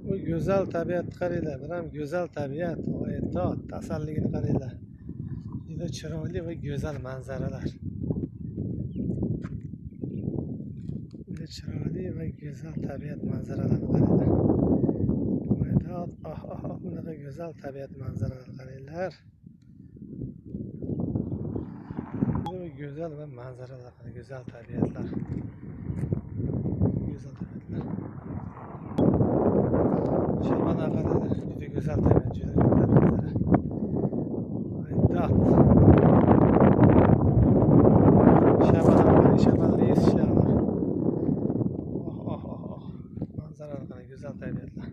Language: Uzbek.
Bu go'zal tabiatni qaranglar, bu ham go'zal tabiat, oyatot, tasalligini qaranglar. Juda chiroyli va go'zal manzaralar. Juda chiroyli va go'zal tabiat manzaralari qaranglar. Oyatot, bunaqa go'zal tabiat manzaralar qaranglar. Güzel ve manzaralar, güzel tabiatlar. Güzel tabiatlar. Şaban Ağa'da juda güzel tabiat, juda güzel manzara. Haydat. Şaban Ağa, Şaban Reis Şaban. Oh. Manzaralar, güzel tabiatlar.